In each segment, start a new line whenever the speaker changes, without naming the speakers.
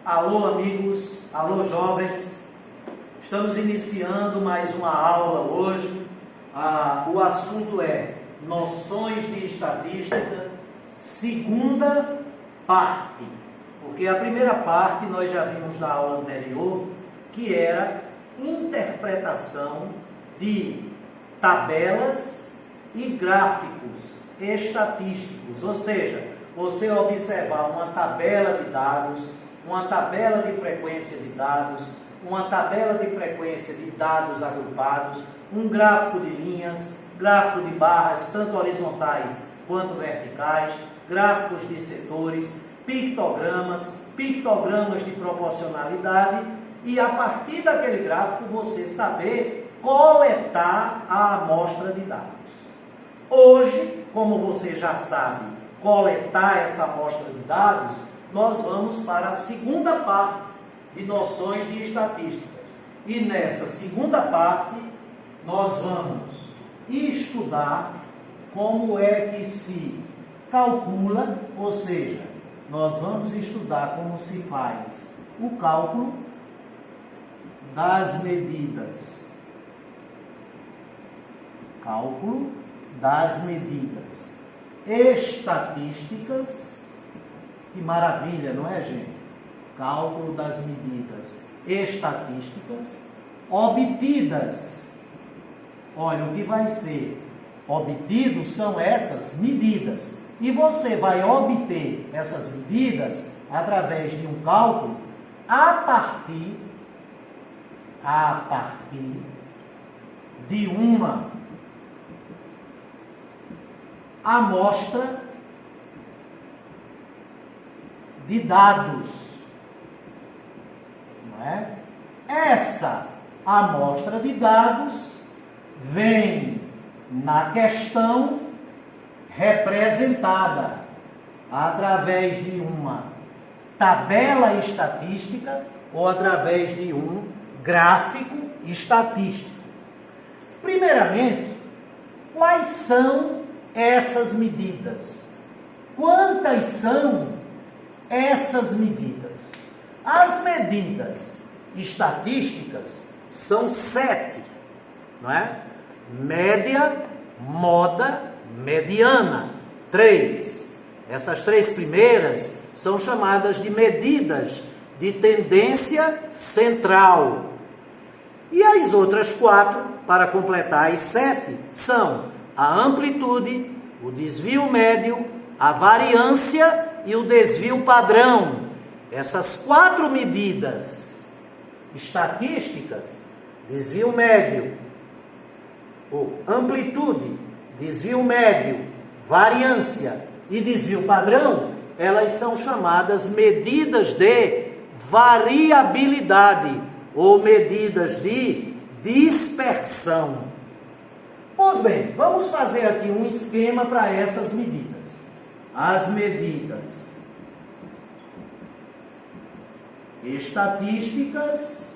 Alô amigos, alô jovens, estamos iniciando mais uma aula hoje. O assunto é Noções de Estatística, segunda parte, porque a primeira parte nós já vimos na aula anterior, que era interpretação de tabelas e gráficos estatísticos, ou seja, você observar uma tabela de dados, uma tabela de frequência de dados, uma tabela de frequência de dados agrupados, um gráfico de linhas, gráfico de barras, tanto horizontais quanto verticais, gráficos de setores, pictogramas de proporcionalidade, e a partir daquele gráfico você saber coletar a amostra de dados. Hoje, como você já sabe coletar essa amostra de dados, nós vamos para a segunda parte de noções de estatística. E nessa segunda parte, nós vamos estudar como é que se calcula, ou seja, nós vamos estudar como se faz o cálculo das medidas. Cálculo das medidas estatísticas. Que maravilha, não é, gente? Cálculo das medidas estatísticas obtidas. Olha, o que vai ser obtido são essas medidas. E você vai obter essas medidas através de um cálculo a partir de uma amostra de dados, não é? Essa amostra de dados vem na questão representada através de uma tabela estatística ou através de um gráfico estatístico. Primeiramente, quais são essas medidas? Quantas são essas medidas? As medidas estatísticas são 7, não é? Média, moda, mediana, 3. Essas 3 primeiras são chamadas de medidas de tendência central. E as outras 4, para completar as 7, são a amplitude, o desvio médio, a variância e o desvio padrão. Essas 4 medidas estatísticas, desvio médio, ou amplitude, desvio médio, variância e desvio padrão, elas são chamadas medidas de variabilidade ou medidas de dispersão. Pois bem, vamos fazer aqui um esquema para essas medidas. As medidas estatísticas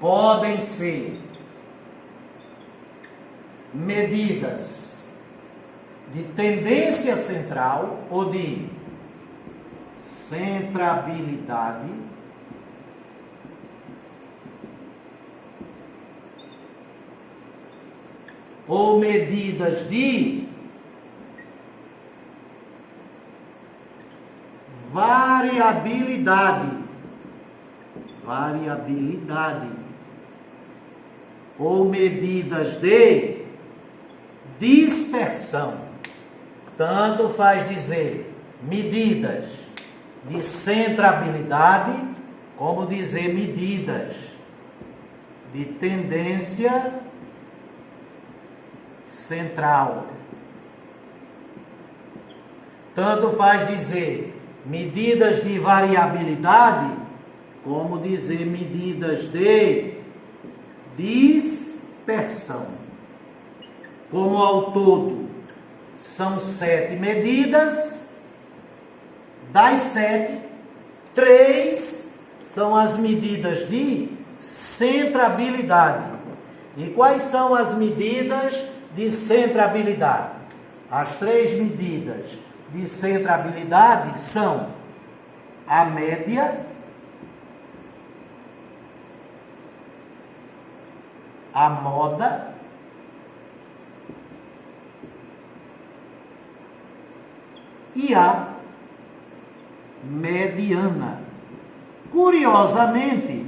podem ser medidas de tendência central ou de centrabilidade, ou medidas de variabilidade, ou medidas de dispersão. Tanto faz dizer medidas de centrabilidade, como dizer medidas de tendência central. Tanto faz dizer medidas de variabilidade, como dizer medidas de dispersão. Como ao todo são 7 medidas, das 7, 3 são as medidas de centrabilidade. E quais são as medidas de centrabilidade? As 3 medidas de centrabilidade são a média, a moda e a mediana. Curiosamente,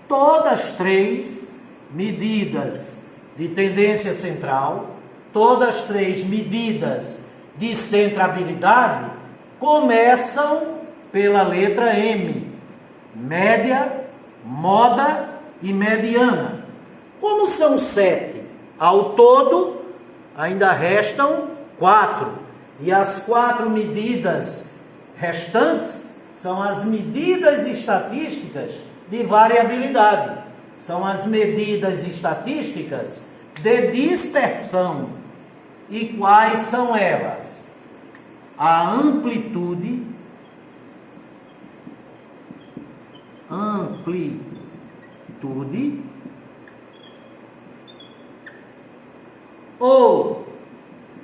todas três medidas de tendência central, todas três medidas de centrabilidade começam pela letra M: média, moda e mediana. Como são 7 ao todo, ainda restam 4. E as 4 medidas restantes são as medidas estatísticas de variabilidade. São as medidas estatísticas de dispersão. E quais são elas? A amplitude,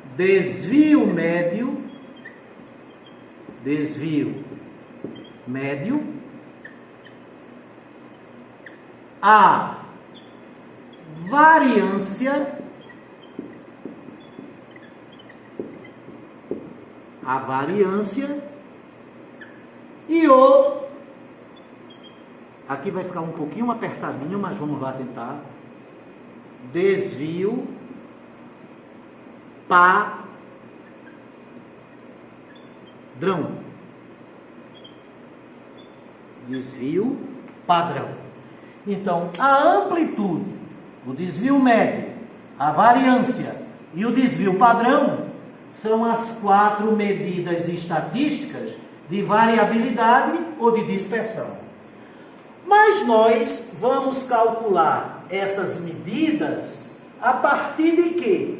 o desvio médio, a variância, e o, aqui vai ficar um pouquinho apertadinho, mas vamos lá tentar, desvio padrão. Desvio padrão. Então, a amplitude, o desvio médio, a variância e o desvio padrão são as 4 medidas estatísticas de variabilidade ou de dispersão. Mas nós vamos calcular essas medidas a partir de quê?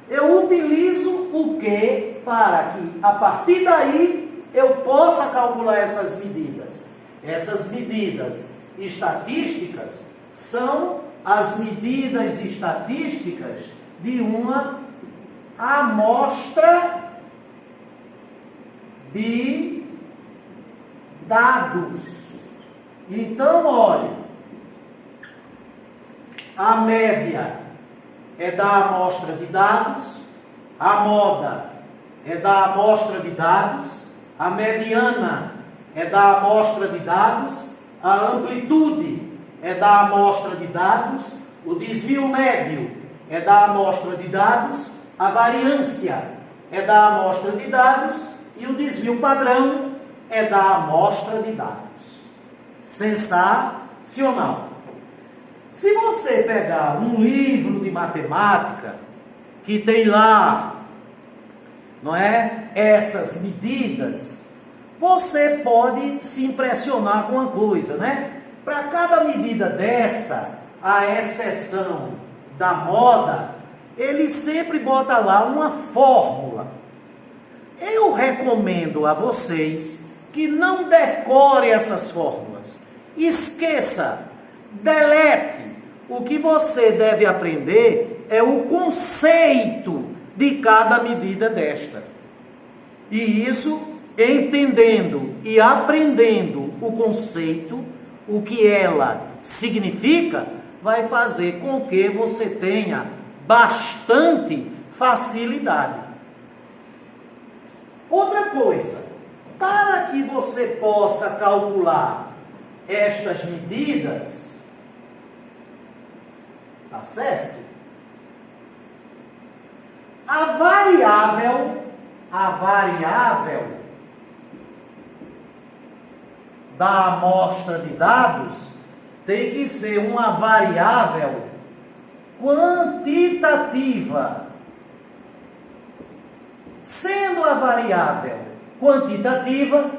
Eu utilizo o quê para que, a partir daí, eu possa calcular essas medidas? Essas medidas estatísticas são as medidas estatísticas de uma amostra de dados. Então, olha, a média é da amostra de dados, a moda é da amostra de dados, a mediana é da amostra de dados, a amplitude é da amostra de dados, o desvio médio é da amostra de dados, a variância é da amostra de dados e o desvio padrão é da amostra de dados. Sensacional! Se você pegar um livro de matemática que tem lá, não é, essas medidas, você pode se impressionar com uma coisa, né? Para cada medida dessa, a exceção da moda, ele sempre bota lá uma fórmula. Eu recomendo a vocês que não decore essas fórmulas. Esqueça, delete. O que você deve aprender é o conceito de cada medida desta. E isso, entendendo e aprendendo o conceito, o que ela significa, vai fazer com que você tenha bastante facilidade. Outra coisa, para que você possa calcular estas medidas, tá certo? A variável da amostra de dados tem que ser uma variável quantitativa. Sendo a variável quantitativa,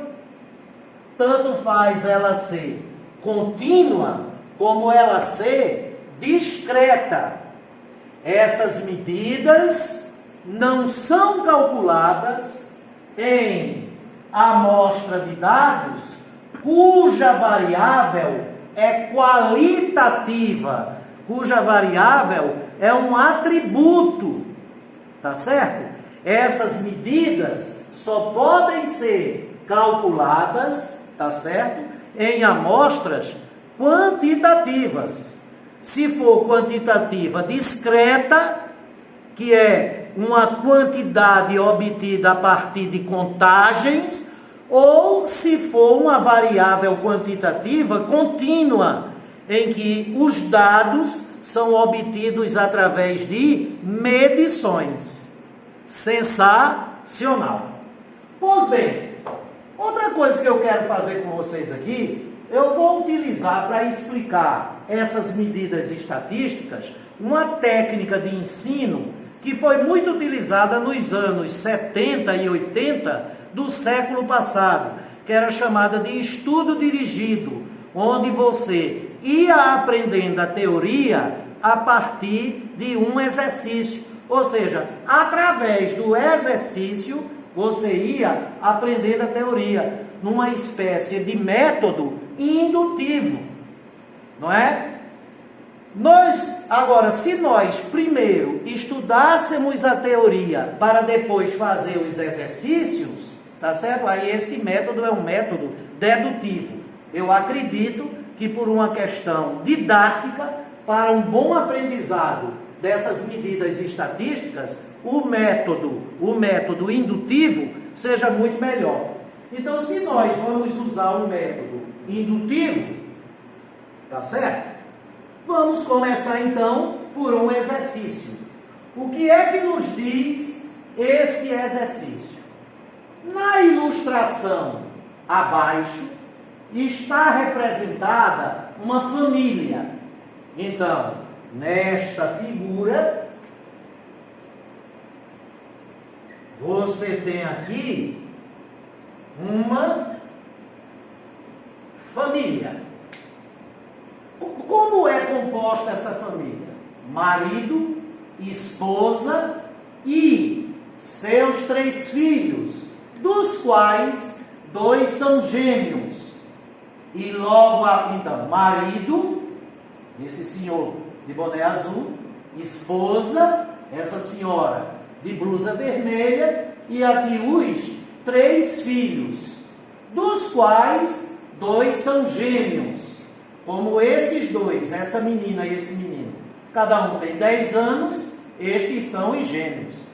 tanto faz ela ser contínua como ela ser discreta. Essas medidas não são calculadas em amostra de dados cuja variável é qualitativa, cuja variável é um atributo, tá certo? Essas medidas só podem ser calculadas, tá certo? Em amostras quantitativas. Se for quantitativa discreta, que é uma quantidade obtida a partir de contagens, ou se for uma variável quantitativa contínua, em que os dados são obtidos através de medições. Sensacional. Pois bem, outra coisa que eu quero fazer com vocês aqui, eu vou utilizar para explicar essas medidas estatísticas, uma técnica de ensino que foi muito utilizada nos anos 70 e 80 do século passado, que era chamada de estudo dirigido, onde você ia aprendendo a teoria a partir de um exercício. Ou seja, através do exercício, você ia aprendendo a teoria, numa espécie de método indutivo, não é? Agora, se nós primeiro estudássemos a teoria para depois fazer os exercícios, tá certo? Aí esse método é um método dedutivo. Eu acredito que por uma questão didática, para um bom aprendizado dessas medidas estatísticas, o método indutivo seja muito melhor. Então, se nós vamos usar um método indutivo, tá certo? Vamos começar então por um exercício. O que é que nos diz esse exercício? Na ilustração abaixo está representada uma família. Então, nesta figura, você tem aqui uma família. Como é composta essa família? Marido, esposa e seus 3 filhos, dos quais 2 são gêmeos. E logo, então, marido, esse senhor de boné azul, esposa, essa senhora de blusa vermelha, e aqui os 3 filhos, dos quais 2 são gêmeos. Como esses 2, essa menina e esse menino, cada um tem 10 anos, estes são os gêmeos.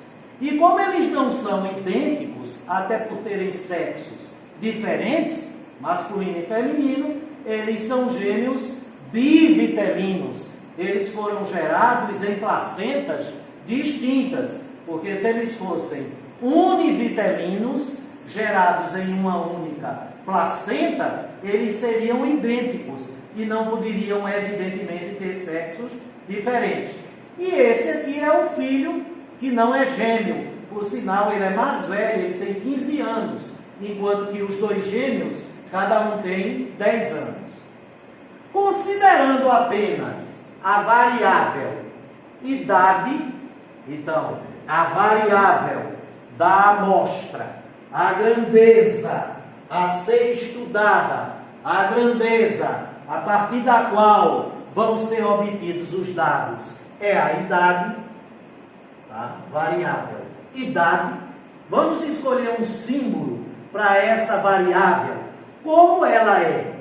E como eles não são idênticos, até por terem sexos diferentes, masculino e feminino, eles são gêmeos bivitelinos. Eles foram gerados em placentas distintas, porque se eles fossem univitelinos, gerados em uma única placenta, eles seriam idênticos e não poderiam, evidentemente, ter sexos diferentes. E esse aqui é o filho que não é gêmeo, por sinal, ele é mais velho, ele tem 15 anos, enquanto que os 2 gêmeos, cada um tem 10 anos. Considerando apenas a variável idade, então, a variável da amostra, a grandeza a ser estudada, a grandeza a partir da qual vão ser obtidos os dados, é a idade, tá? Variável, idade. Vamos escolher um símbolo para essa variável. Como ela é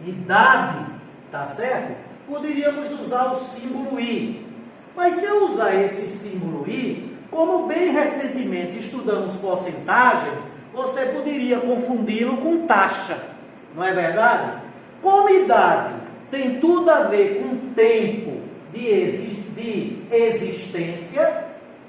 idade, tá certo? Poderíamos usar o símbolo I. Mas se eu usar esse símbolo I, como bem recentemente estudamos porcentagem, você poderia confundi-lo com taxa, não é verdade? Como idade tem tudo a ver com tempo de existência,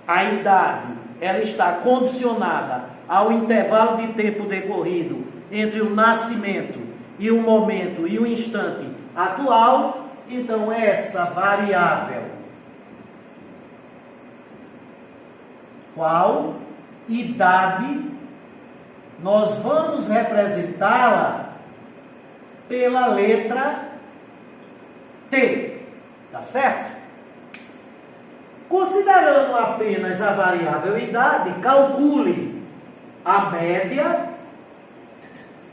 a idade ela está condicionada ao intervalo de tempo decorrido entre o nascimento e o momento e o instante atual. Então, essa variável, qual idade, nós vamos representá-la pela letra T, tá certo? Considerando apenas a variável idade, calcule a média,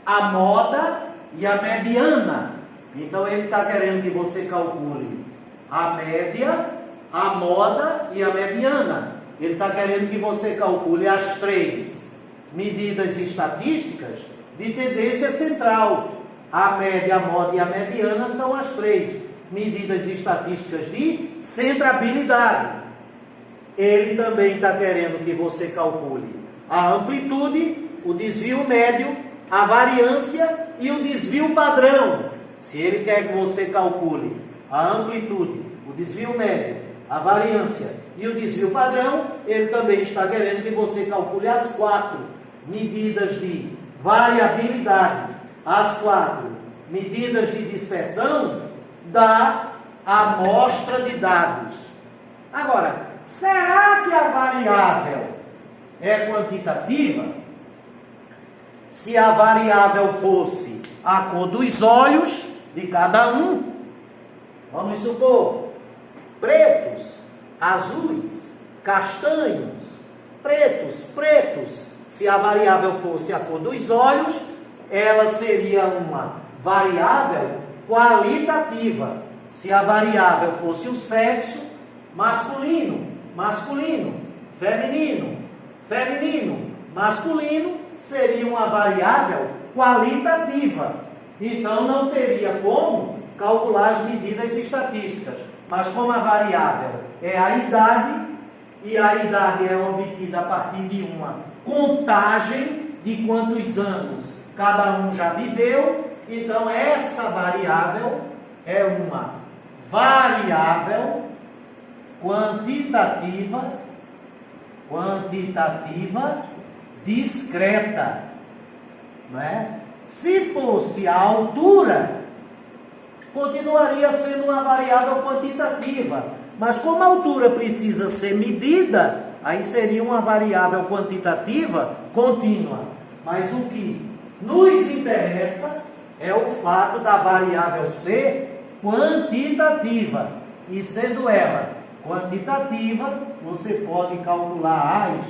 a moda e a mediana. Então, ele está querendo que você calcule a média, a moda e a mediana. Ele está querendo que você calcule as 3. medidas estatísticas de tendência central. A média, a moda e a mediana são as 3 medidas estatísticas de centrabilidade. Ele também está querendo que você calcule a amplitude, o desvio médio, a variância e o desvio padrão. Se ele quer que você calcule a amplitude, o desvio médio, a variância e o desvio padrão, ele também está querendo que você calcule as 4 medidas de variabilidade, as 4 medidas de dispersão da amostra de dados. Agora, será que a variável é quantitativa? Se a variável fosse a cor dos olhos de cada um, vamos supor, pretos, azuis, castanhos, pretos. Se a variável fosse a cor dos olhos, ela seria uma variável qualitativa. Se a variável fosse o sexo, masculino, feminino, masculino, seria uma variável qualitativa. Então não teria como calcular as medidas estatísticas. Mas como a variável é a idade, e a idade é obtida a partir de uma contagem de quantos anos cada um já viveu, então essa variável é uma variável quantitativa discreta, não é? Se fosse a altura, continuaria sendo uma variável quantitativa, mas como a altura precisa ser medida, aí seria uma variável quantitativa contínua. Mas o que nos interessa é o fato da variável ser quantitativa, e sendo ela quantitativa, você pode calcular as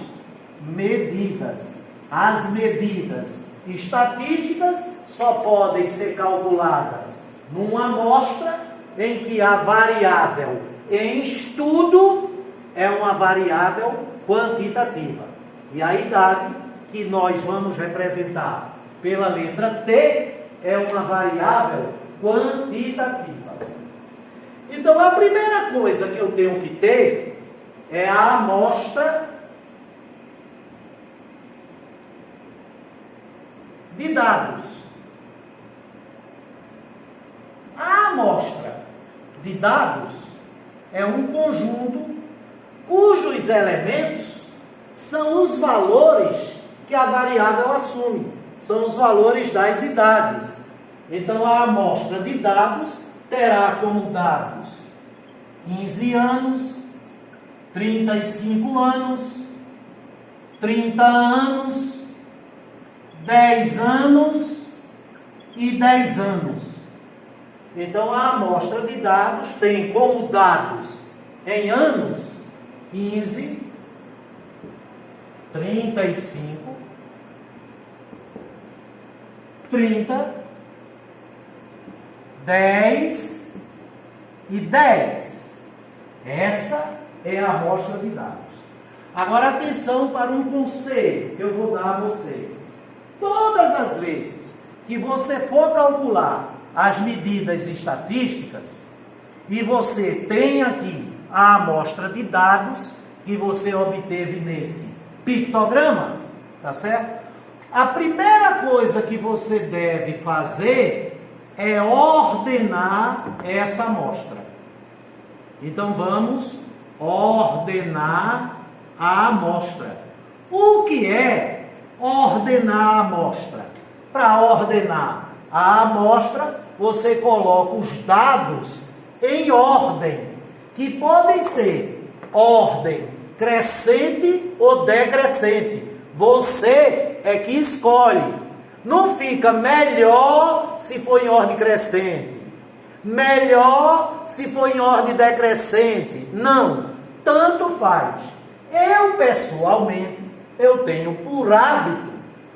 medidas. As medidas estatísticas só podem ser calculadas numa amostra em que a variável em estudo é uma variável quantitativa. E a idade, que nós vamos representar pela letra T, é uma variável quantitativa. Então, a primeira coisa que eu tenho que ter é a amostra de dados. A amostra de dados é um conjunto cujos elementos são os valores que a variável assume, são os valores das idades. Então, a amostra de dados terá como dados 15 anos, 35 anos, 30 anos, 10 anos e 10 anos. Então, a amostra de dados tem como dados em anos 15, 35, 30, 10 e 10. Essa é a amostra de dados. Agora, atenção para um conselho que eu vou dar a vocês. Todas as vezes que você for calcular as medidas estatísticas e você tem aqui a amostra de dados que você obteve nesse pictograma, tá certo? A primeira coisa que você deve fazer é ordenar essa amostra. Então vamos ordenar a amostra. O que é ordenar a amostra? Para ordenar a amostra, você coloca os dados em ordem, que podem ser ordem crescente ou decrescente. Você é que escolhe. Não fica melhor se for em ordem crescente, melhor se for em ordem decrescente. Não, tanto faz. Eu, pessoalmente, eu tenho por hábito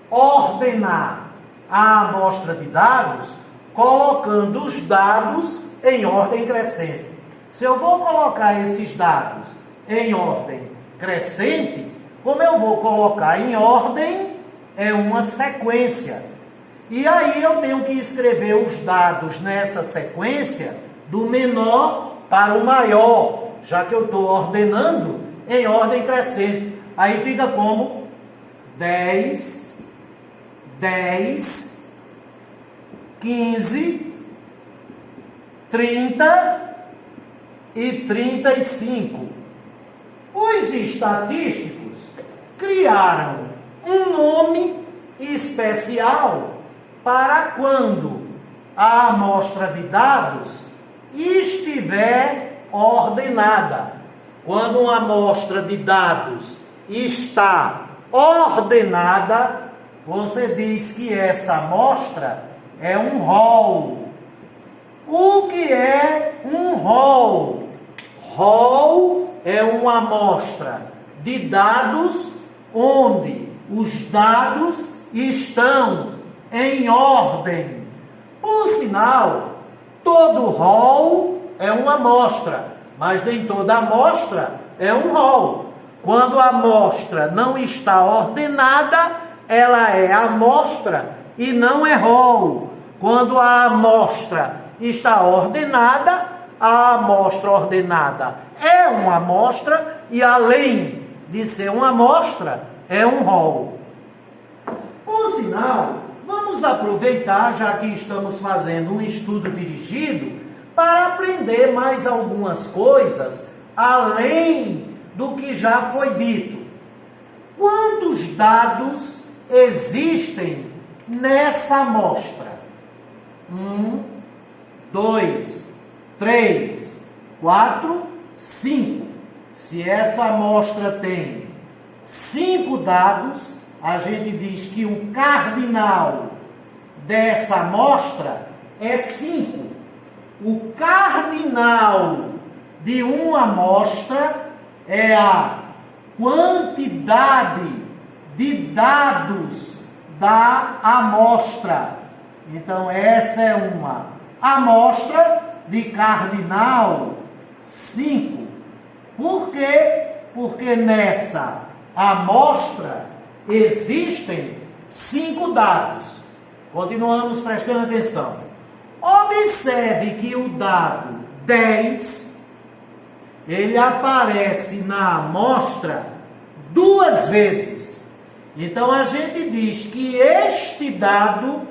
ordenar a amostra de dados colocando os dados em ordem crescente. Se eu vou colocar esses dados em ordem crescente, como eu vou colocar em ordem é uma sequência. E aí eu tenho que escrever os dados nessa sequência do menor para o maior, já que eu estou ordenando em ordem crescente. Aí fica como 10, 10, 15, 30 e 35. Os estatísticos criaram um nome especial para quando a amostra de dados estiver ordenada. Quando uma amostra de dados está ordenada, você diz que essa amostra é um rol. O que é um rol? Rol é uma amostra de dados onde os dados estão em ordem. Por sinal, todo rol é uma amostra, mas nem toda amostra é um rol. Quando a amostra não está ordenada, ela é amostra e não é rol. Quando a amostra está ordenada, a amostra ordenada é uma amostra e, além de ser uma amostra, é um rol. Por sinal, vamos aproveitar, já que estamos fazendo um estudo dirigido, para aprender mais algumas coisas, além do que já foi dito. Quantos dados existem nessa amostra? 1, 2, 3, 4, 5. Se essa amostra tem 5 dados, a gente diz que o cardinal dessa amostra é 5. O cardinal de uma amostra é a quantidade de dados da amostra. Então, essa é uma amostra de cardinal 5. Por quê? Porque nessa amostra existem 5 dados. Continuamos prestando atenção. Observe que o dado 10, ele aparece na amostra 2 vezes. Então, a gente diz que este dado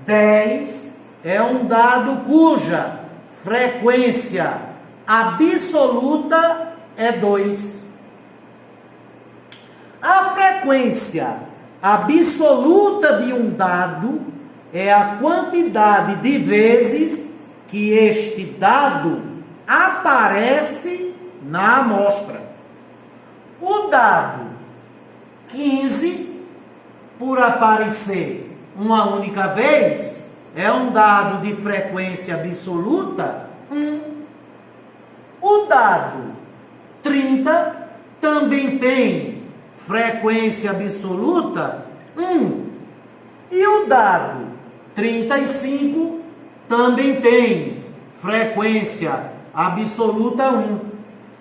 10 é um dado cuja frequência absoluta é 2. A frequência absoluta de um dado é a quantidade de vezes que este dado aparece na amostra. O dado 15, por aparecer uma única vez, é um dado de frequência absoluta 1. O dado 30 também tem frequência absoluta 1. E o dado 35 também tem frequência absoluta 1.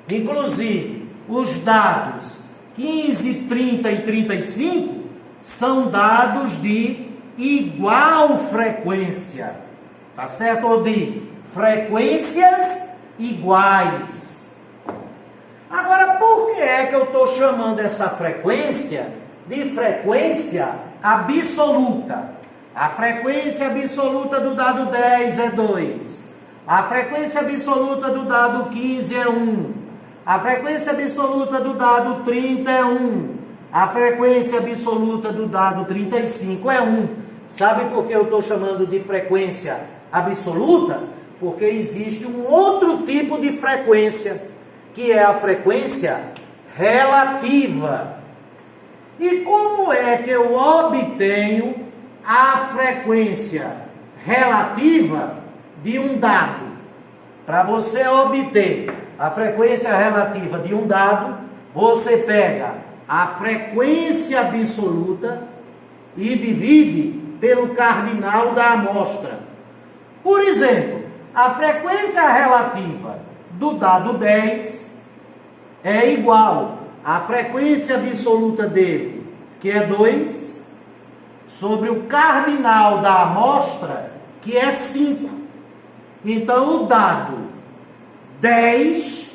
Inclusive, os dados 15, 30 e 35 são dados de igual frequência. Tá certo? Ou de frequências iguais. Agora, por que é que eu estou chamando essa frequência de frequência absoluta? A frequência absoluta do dado 10 é 2. A frequência absoluta do dado 15 é 1. A frequência absoluta do dado 30 é 1. A frequência absoluta do dado 35 é 1. Sabe por que eu estou chamando de frequência absoluta? Porque existe um outro tipo de frequência, que é a frequência relativa. E como é que eu obtenho a frequência relativa de um dado? Para você obter a frequência relativa de um dado, você pega a frequência absoluta e divide pelo cardinal da amostra. Por exemplo, a frequência relativa do dado 10 é igual à frequência absoluta dele que é 2, sobre o cardinal da amostra, que é 5. Então, o dado 10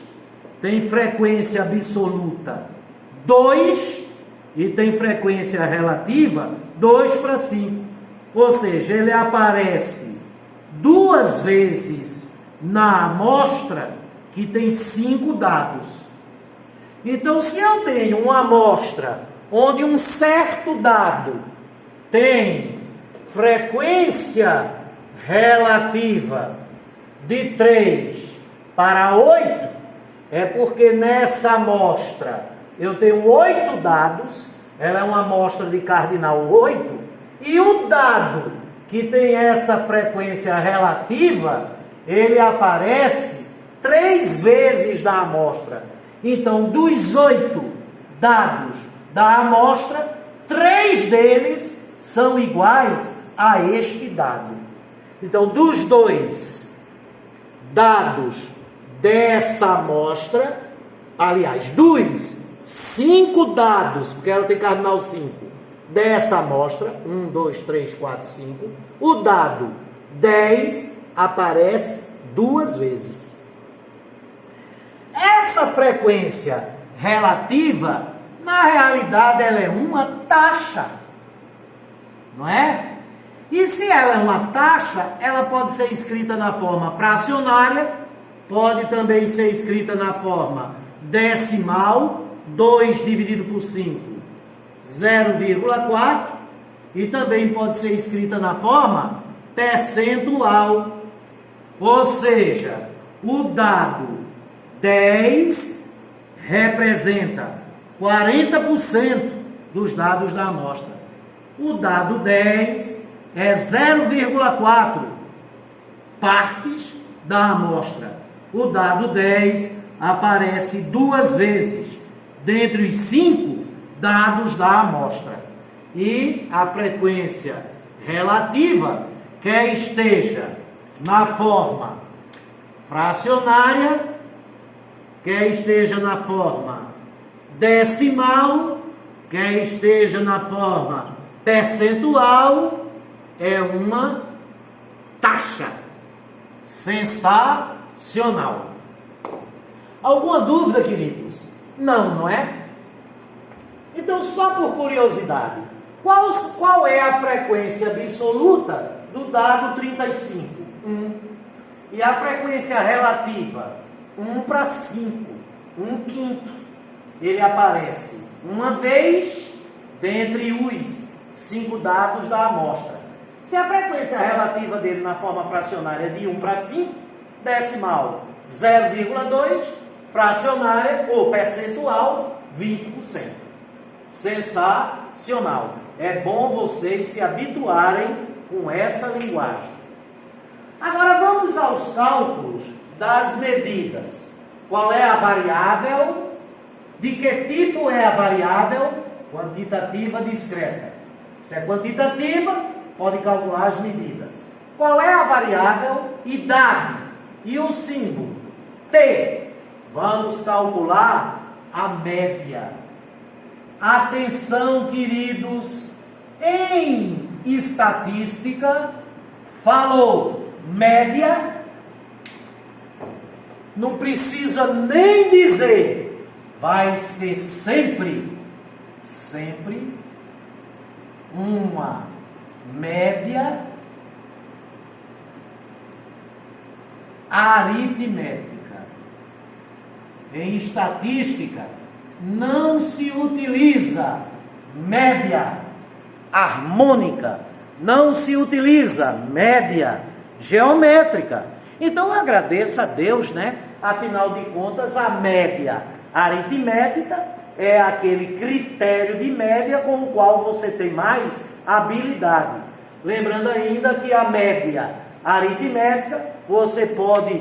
tem frequência absoluta 2 e tem frequência relativa 2 para 5. Ou seja, ele aparece 2 vezes na amostra que tem 5 dados. Então, se eu tenho uma amostra onde um certo dado tem frequência relativa de 3 para 8, é porque nessa amostra eu tenho 8 dados, ela é uma amostra de cardinal 8, e o dado que tem essa frequência relativa, ele aparece 3 vezes da amostra. Então, dos 8 dados da amostra, 3 deles são iguais a este dado. Então, dos 2 dados dessa amostra, aliás, dos 5 dados, porque ela tem cardinal 5, dessa amostra, 1, 2, 3, 4, 5, o dado 10 aparece 2 vezes. Essa frequência relativa, na realidade, ela é uma taxa, não é? E se ela é uma taxa, ela pode ser escrita na forma fracionária, pode também ser escrita na forma decimal, 2 dividido por 5, 0,4, e também pode ser escrita na forma percentual. Ou seja, o dado 10 representa 40% dos dados da amostra. O dado 10 é 0,4 partes da amostra. O dado 10 aparece 2 vezes dentre os 5 dados da amostra. E a frequência relativa, quer esteja na forma fracionária, quer esteja na forma decimal, quer esteja na forma percentual, é uma taxa sensacional. Alguma dúvida, queridos? Não, não é? Então, só por curiosidade, qual é a frequência absoluta do dado 35? 1. E a frequência relativa? 1 para 5, 1/5. Ele aparece uma vez dentre os 5 dados da amostra. Se a frequência relativa dele na forma fracionária é de 1 para 5, decimal 0,2, fracionária ou percentual 20%. Sensacional. É bom vocês se habituarem com essa linguagem. Agora vamos aos cálculos das medidas. Qual é a variável? De que tipo é a variável? Quantitativa discreta. Se é quantitativa, pode calcular as medidas. Qual é a variável? Idade. E o símbolo? T. Vamos calcular a média. Atenção, queridos, em estatística, falou média, não precisa nem dizer, vai ser sempre uma média aritmética. Em estatística, não se utiliza média harmônica, não se utiliza média geométrica. Então agradeça a Deus, né? Afinal de contas, a média aritmética é aquele critério de média com o qual você tem mais habilidade. Lembrando ainda que a média aritmética você pode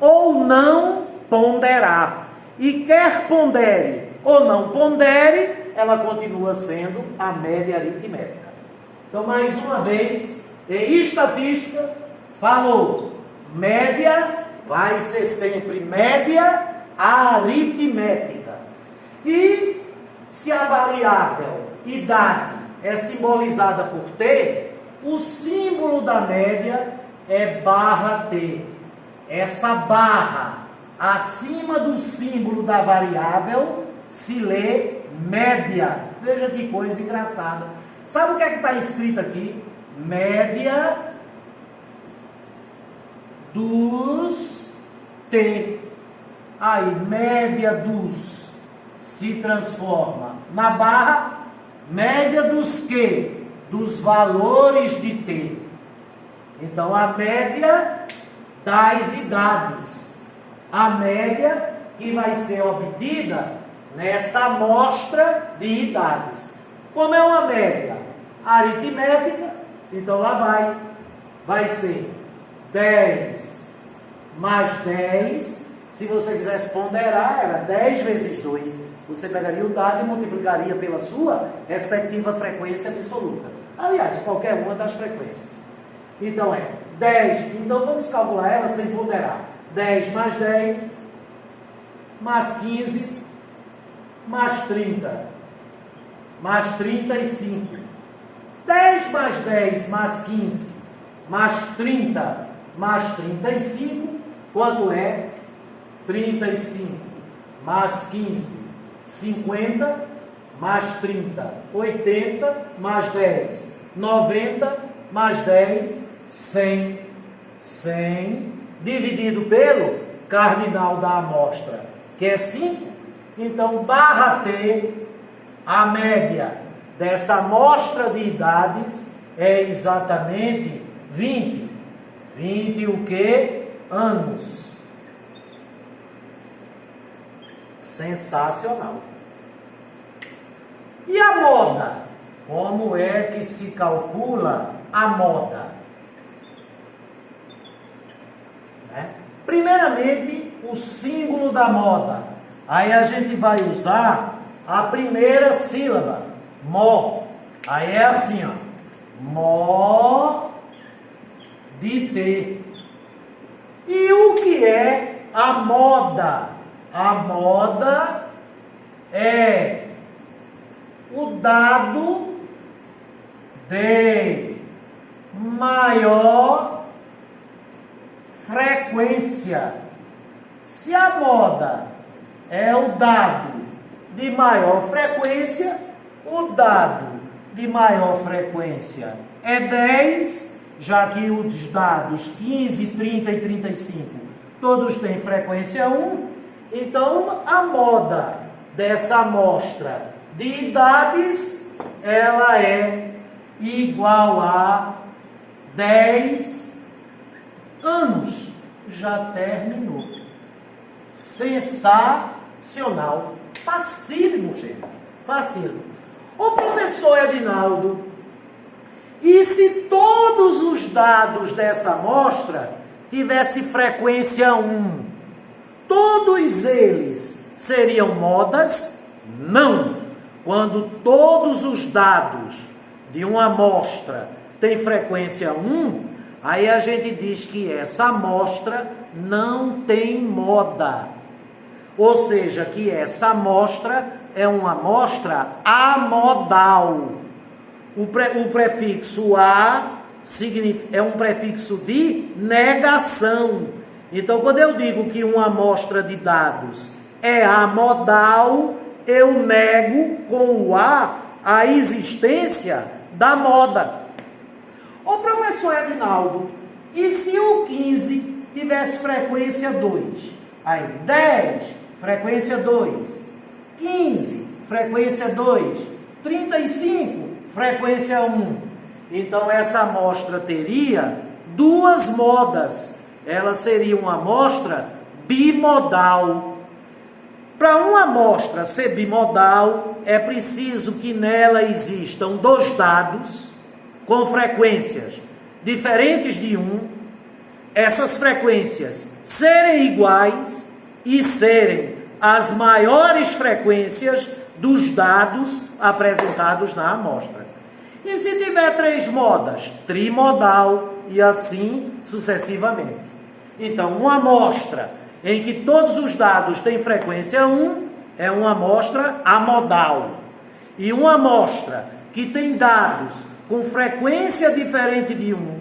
ou não ponderar. E quer pondere ou não pondere, ela continua sendo a média aritmética. Então, mais uma vez, em estatística, falou, média vai ser sempre média aritmética. E se a variável idade é simbolizada por T, o símbolo da média é barra T. Essa barra acima do símbolo da variável se lê média. Veja que coisa engraçada. Sabe o que é que está escrito aqui? Média dos T. Aí, média dos se transforma na barra, média dos quê? Dos valores de T. Então, a média das idades. A média que vai ser obtida nessa amostra de idades. Como é uma média aritmética, então lá vai ser 10 mais 10. Se você quisesse ponderar, era 10 vezes 2. Você pegaria o dado e multiplicaria pela sua respectiva frequência absoluta. Aliás, qualquer uma das frequências. Então é 10. Então vamos calcular ela sem ponderar. 10 mais 10, mais 15, mais 30, mais 35. 10 mais 10, mais 15, mais 30, mais 35, quanto é? 35, mais 15, 50, mais 30, 80, mais 10, 90, mais 10, 100. 100 dividido pelo cardinal da amostra, que é 5. Então, barra T, a média dessa amostra de idades é exatamente 20. 20 o quê? Anos. Sensacional. E a moda? Como é que se calcula a moda? Primeiramente, o símbolo da moda. Aí a gente vai usar a primeira sílaba, mó. Aí é assim, ó. Mó de T. E o que é a moda? A moda é o dado de maior frequência. Se a moda é o dado de maior frequência, o dado de maior frequência é 10, já que os dados 15, 30 e 35 todos têm frequência 1, então a moda dessa amostra de idades ela é igual a 10 anos. Já terminou. Sensacional. Facílimo, gente. Facílimo. Ô professor Edinaldo, e se todos os dados dessa amostra tivessem frequência 1, todos eles seriam modas? Não. Quando todos os dados de uma amostra têm frequência 1, aí a gente diz que essa amostra não tem moda. Ou seja, que essa amostra é uma amostra amodal. O prefixo a é um prefixo de negação. Então, quando eu digo que uma amostra de dados é amodal, eu nego com o a existência da moda. Ô professor Edinaldo, e se o 15 tivesse frequência 2? Aí, 10, frequência 2. 15, frequência 2. 35, frequência 1. Então, essa amostra teria duas modas. Ela seria uma amostra bimodal. Para uma amostra ser bimodal, é preciso que nela existam dois dados com frequências diferentes de 1, essas frequências serem iguais e serem as maiores frequências dos dados apresentados na amostra. E se tiver 3 modas, trimodal e assim sucessivamente. Então, uma amostra em que todos os dados têm frequência 1 é uma amostra amodal. e uma amostra que tem dados com frequência diferente de um,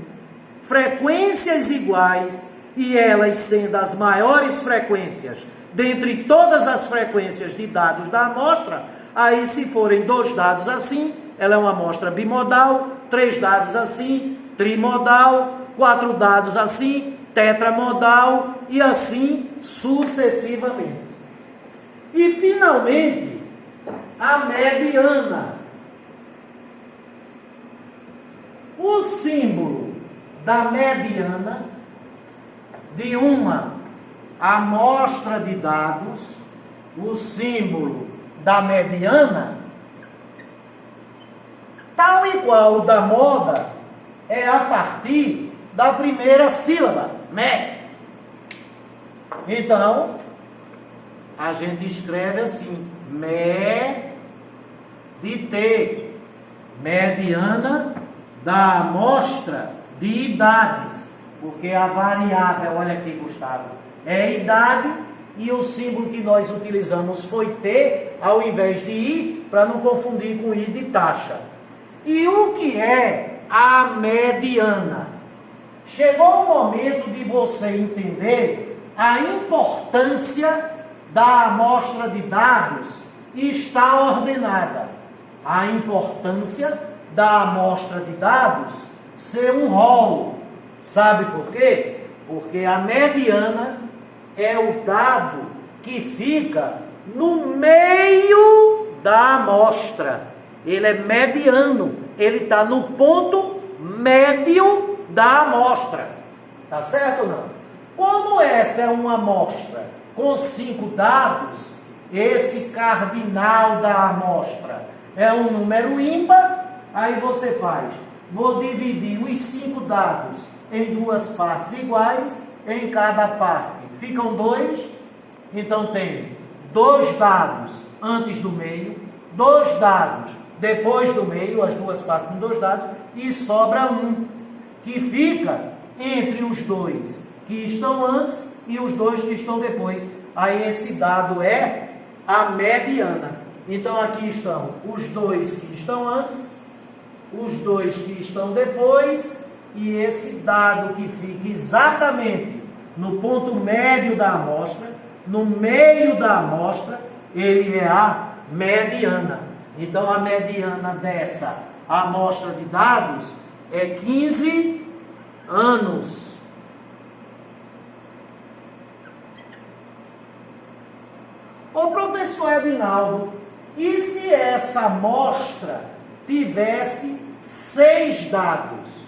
frequências iguais, e elas sendo as maiores frequências dentre todas as frequências de dados da amostra, aí se forem 2 dados assim, ela é uma amostra bimodal, 3 dados assim, trimodal, 4 dados assim, tetramodal, e assim sucessivamente. E finalmente, a mediana. O símbolo da mediana de uma amostra de dados, o símbolo da mediana, tal e qual o da moda, é a partir da primeira sílaba, me. Então, a gente escreve assim, me de T, mediana da amostra de idades, porque a variável, olha aqui, Gustavo, é idade, e o símbolo que nós utilizamos foi T, ao invés de I, para não confundir com I de taxa. E o que é a mediana? Chegou o momento de você entender a importância da amostra de dados e está ordenada. A importância da amostra de dados ser um rol. Sabe por quê? Porque a mediana é o dado que fica no meio da amostra. Ele é mediano, ele está no ponto médio da amostra. Tá certo ou não? Como essa é uma amostra com 5 dados, esse cardinal da amostra é um número ímpar, aí você faz, vou dividir os 5 dados em 2 partes iguais, em cada parte ficam 2, então tem 2 dados antes do meio, 2 dados depois do meio, as 2 partes com 2 dados, e sobra 1, que fica entre os 2 que estão antes e os 2 que estão depois. Aí esse dado é a mediana. Então aqui estão os 2 que estão antes, os 2 que estão depois, e esse dado que fica exatamente no ponto médio da amostra, no meio da amostra, ele é a mediana. Então a mediana dessa amostra de dados é 15 anos. Ô professor Edinaldo, e se essa amostra tivesse 6 dados?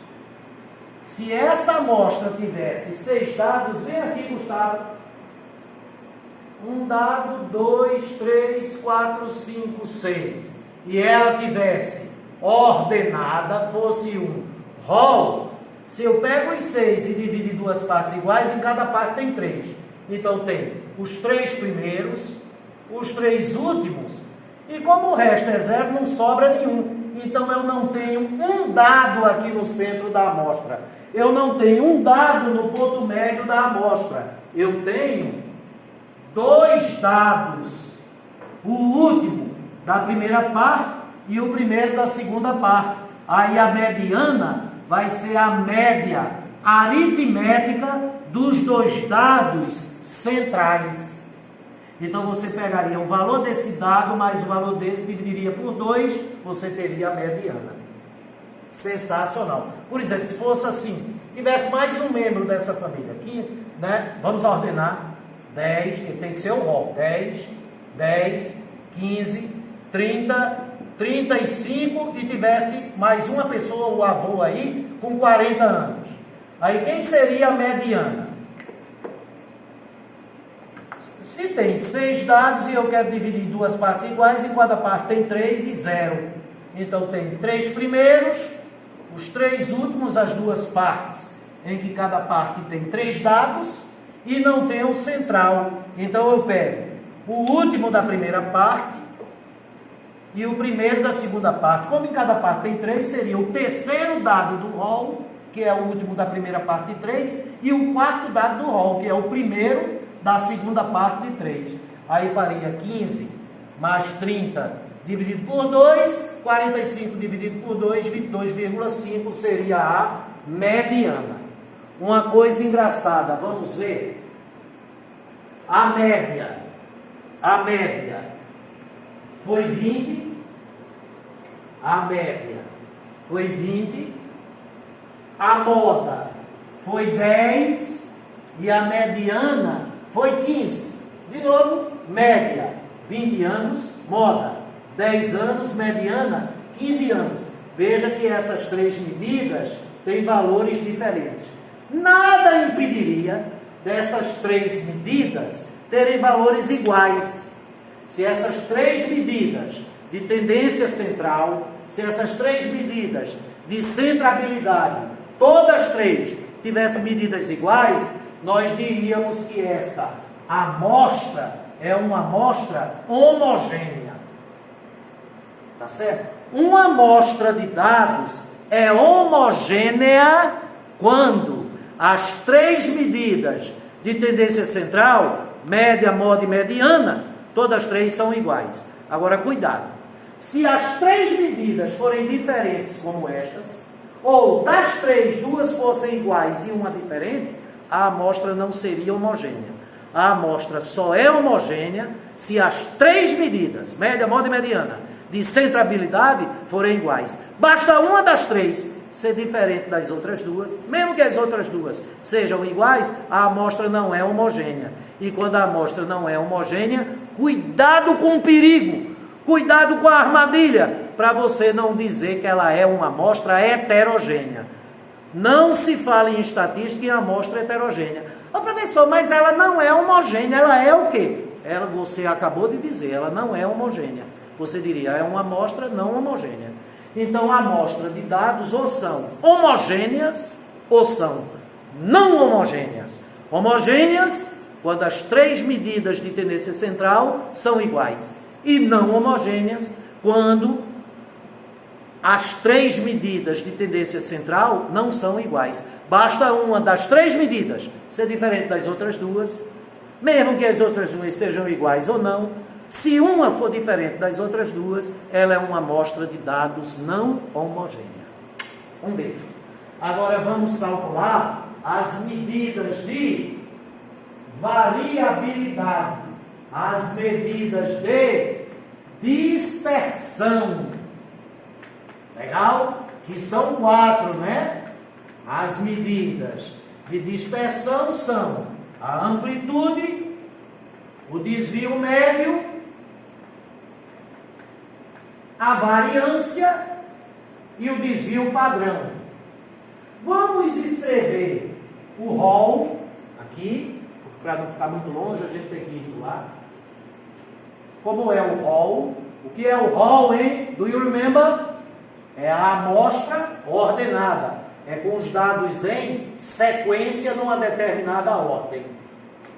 Se essa amostra tivesse 6 dados, vem aqui, Gustavo. 1 dado, 2, 3, 4, 5, 6. E ela tivesse ordenada, fosse um rol. Se eu pego os 6 e divido em 2 partes iguais, em cada parte tem 3. Então tem os 3 primeiros, os 3 últimos, e como o resto é 0, não sobra nenhum. Então eu não tenho um dado aqui no centro da amostra. Eu não tenho um dado no ponto médio da amostra. Eu tenho 2 dados. O último da primeira parte e o primeiro da segunda parte. Aí a mediana vai ser a média aritmética dos 2 dados centrais. Então você pegaria o valor desse dado mais o valor desse, dividiria por 2, você teria a mediana. Sensacional. Por exemplo, se fosse assim, tivesse mais um membro dessa família aqui, né? Vamos ordenar 10, que tem que ser o rol. 10, 10, 15, 30, 35 e tivesse mais uma pessoa, o avô aí, com 40 anos. Aí quem seria a mediana? Se tem 6 dados e eu quero dividir em 2 partes iguais, em cada parte tem 3 e 0. Então tem 3 primeiros, os 3 últimos, as 2 partes, em que cada parte tem 3 dados, e não tem o central. Então eu pego o último da primeira parte e o primeiro da segunda parte. Como em cada parte tem 3, seria o terceiro dado do rol, que é o último da primeira parte de 3, e o quarto dado do rol, que é o primeiro da segunda parte de 3. Aí faria 15 mais 30 dividido por 2, 45 dividido por 2, 22,5 seria a mediana. Uma coisa engraçada, vamos ver. A média foi 20, a média foi 20, a moda foi 10 e a mediana foi 15. De novo, média, 20 anos, moda, 10 anos, mediana, 15 anos. Veja que essas três medidas têm valores diferentes. Nada impediria dessas três medidas terem valores iguais. Se essas três medidas de tendência central, se essas três medidas de centrabilidade, todas três tivessem medidas iguais, nós diríamos que essa amostra é uma amostra homogênea. Tá certo? Uma amostra de dados é homogênea quando as três medidas de tendência central, média, moda e mediana, todas três são iguais. Agora, cuidado. Se as três medidas forem diferentes como estas, ou das três, duas fossem iguais e uma diferente, a amostra não seria homogênea. A amostra só é homogênea se as três medidas, média, moda e mediana, de centrabilidade forem iguais. Basta uma das três ser diferente das outras duas, mesmo que as outras duas sejam iguais, a amostra não é homogênea. E quando a amostra não é homogênea, cuidado com o perigo, cuidado com a armadilha, para você não dizer que ela é uma amostra heterogênea. Não se fala em estatística em amostra heterogênea. Ô professor, mas ela não é homogênea, ela é o quê? Você acabou de dizer, ela não é homogênea. Você diria, é uma amostra não homogênea. Então, a amostra de dados ou são homogêneas ou são não homogêneas. Homogêneas, quando as três medidas de tendência central são iguais. E não homogêneas, quando as três medidas de tendência central não são iguais. Basta uma das três medidas ser diferente das outras duas, mesmo que as outras duas sejam iguais ou não. Se uma for diferente das outras duas, ela é uma amostra de dados não homogênea. Um beijo. Agora vamos calcular as medidas de variabilidade, as medidas de dispersão. Legal? Que são 4, né? As medidas de dispersão são a amplitude, o desvio médio, a variância e o desvio padrão. Vamos escrever o rol aqui, para não ficar muito longe, a gente tem que ir lá. Como é o rol? O que é o rol, hein? Do you remember? É a amostra ordenada. É com os dados em sequência numa determinada ordem.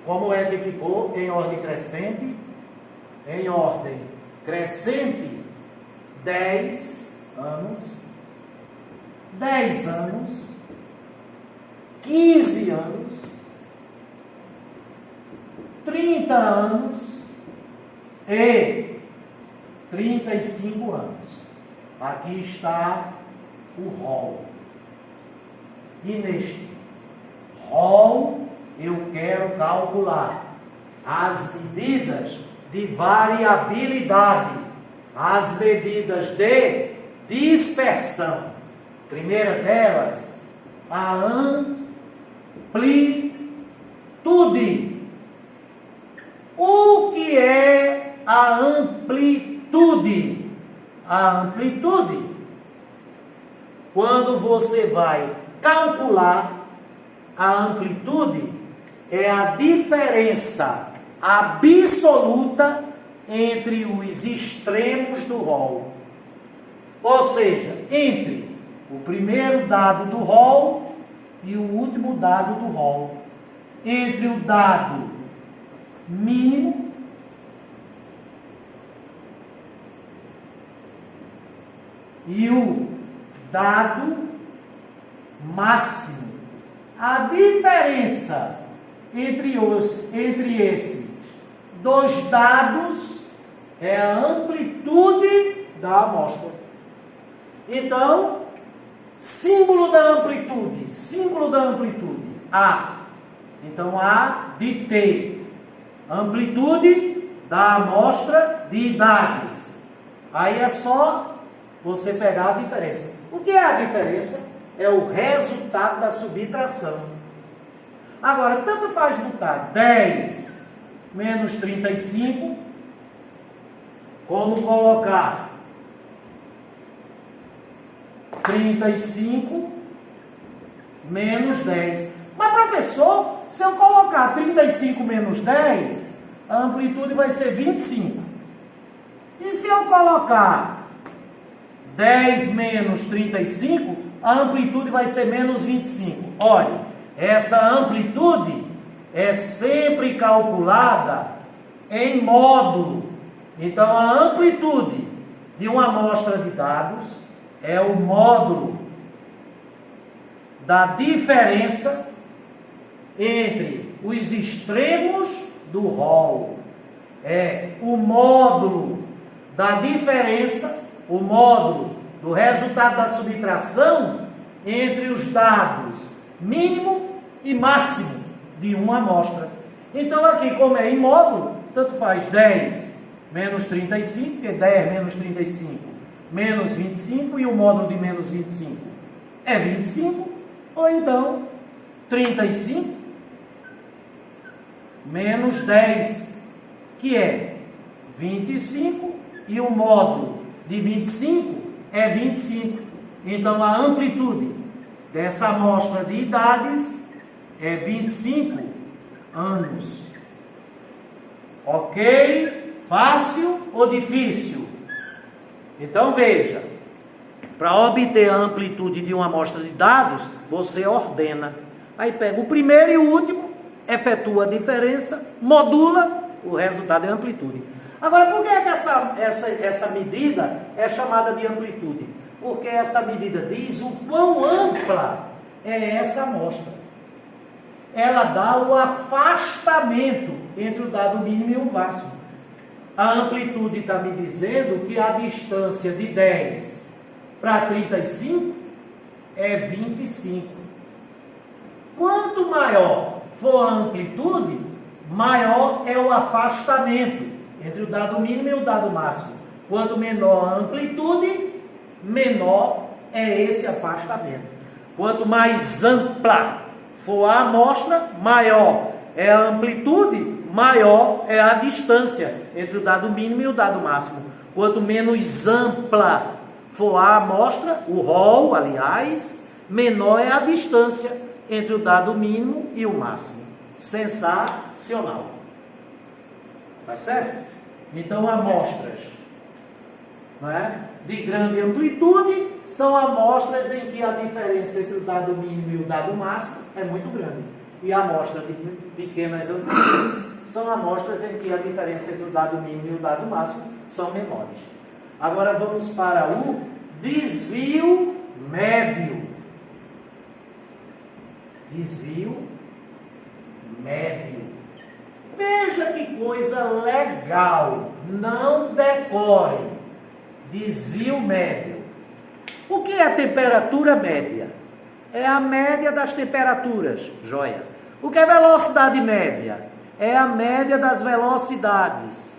Como é que ficou em ordem crescente? Em ordem crescente, 10 anos, 10 anos, 15 anos, 30 anos e 35 anos. Aqui está o rol. E neste rol eu quero calcular as medidas de variabilidade, as medidas de dispersão. Primeira delas, a amplitude. O que é a amplitude? A amplitude, quando você vai calcular a amplitude, é a diferença absoluta entre os extremos do rol. Ou seja, entre o primeiro dado do rol e o último dado do rol. Entre o dado mínimo e o dado máximo. A diferença entre esses dois dados é a amplitude da amostra. Então, símbolo da amplitude, A. Então, A de T, amplitude da amostra de idades. Aí é só você pegar a diferença. O que é a diferença? É o resultado da subtração. Agora, tanto faz botar 10 menos 35, como colocar 35 menos 10. Mas, professor, se eu colocar 35 menos 10, a amplitude vai ser 25. E se eu colocar 10 menos 35, a amplitude vai ser menos 25. Olha, essa amplitude é sempre calculada em módulo. Então, a amplitude de uma amostra de dados é o módulo da diferença entre os extremos do rol. É o módulo da diferença, o módulo do resultado da subtração entre os dados mínimo e máximo de uma amostra. Então, aqui, como é em módulo, tanto faz 10 menos 35, que é 10 menos 35, menos 25, e o módulo de menos 25 é 25, ou então 35 menos 10, que é 25, e o módulo de 25 é 25. Então, a amplitude dessa amostra de idades é 25 anos. Ok? Fácil ou difícil? Então, veja. Para obter a amplitude de uma amostra de dados, você ordena. Aí pega o primeiro e o último, efetua a diferença, modula, o resultado é a amplitude. Agora, por que é que essa medida é chamada de amplitude? Porque essa medida diz o quão ampla é essa amostra. Ela dá o afastamento entre o dado mínimo e o máximo. A amplitude está me dizendo que a distância de 10 para 35 é 25. Quanto maior for a amplitude, maior é o afastamento entre o dado mínimo e o dado máximo. Quanto menor a amplitude, menor é esse afastamento. Quanto mais ampla for a amostra, maior é a amplitude, maior é a distância entre o dado mínimo e o dado máximo. Quanto menos ampla for a amostra, o rol, aliás, menor é a distância entre o dado mínimo e o máximo. Sensacional. Tá certo? Então, amostras, não é, de grande amplitude são amostras em que a diferença entre o dado mínimo e o dado máximo é muito grande. E amostras de pequenas amplitudes são amostras em que a diferença entre o dado mínimo e o dado máximo são menores. Agora vamos para o desvio médio. Desvio médio. Veja que coisa legal. Não decore. Desvio médio. O que é temperatura média? É a média das temperaturas, joia. O que é velocidade média? É a média das velocidades.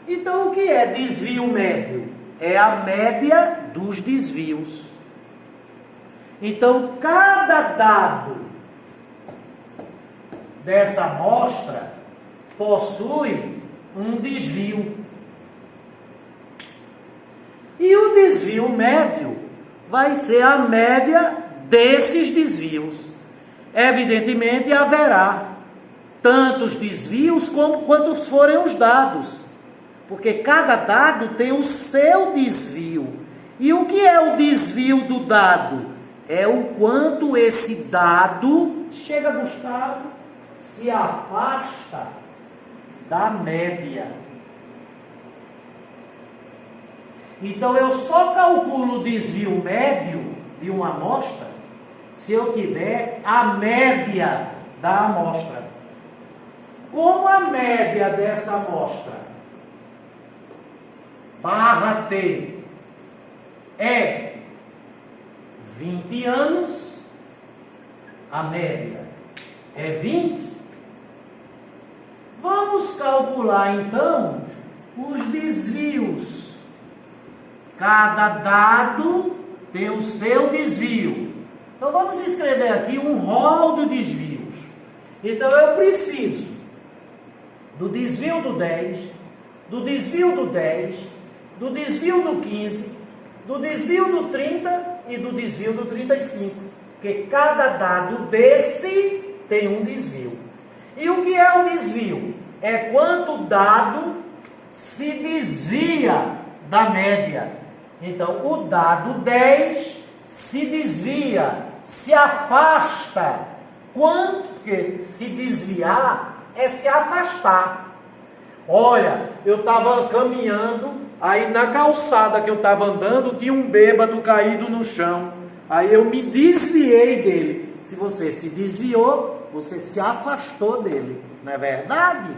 Então, o que é desvio médio? É a média dos desvios. Então, cada dado dessa amostra possui um desvio. E o desvio médio vai ser a média desses desvios. Evidentemente, haverá tantos desvios quantos forem os dados, porque cada dado tem o seu desvio. E o que é o desvio do dado? É o quanto esse dado, chega Gustavo, se afasta da média. Então, eu só calculo o desvio médio de uma amostra se eu tiver a média da amostra. Como a média dessa amostra barra T é 20 anos, a média é 20. Vamos calcular então os desvios. Cada dado tem o seu desvio. Então vamos escrever aqui um rol de desvios. Então eu preciso do desvio do 10, do desvio do 10, do desvio do 15, do desvio do 30 e do desvio do 35. Porque cada dado desse tem um desvio. E o que é o desvio? É quanto dado se desvia da média. Então, o dado 10 se desvia, se afasta. Quanto? Porque se desviar é se afastar. Olha, eu estava caminhando, aí na calçada que eu estava andando, tinha um bêbado caído no chão. Aí eu me desviei dele. Se você se desviou, você se afastou dele. Não é verdade?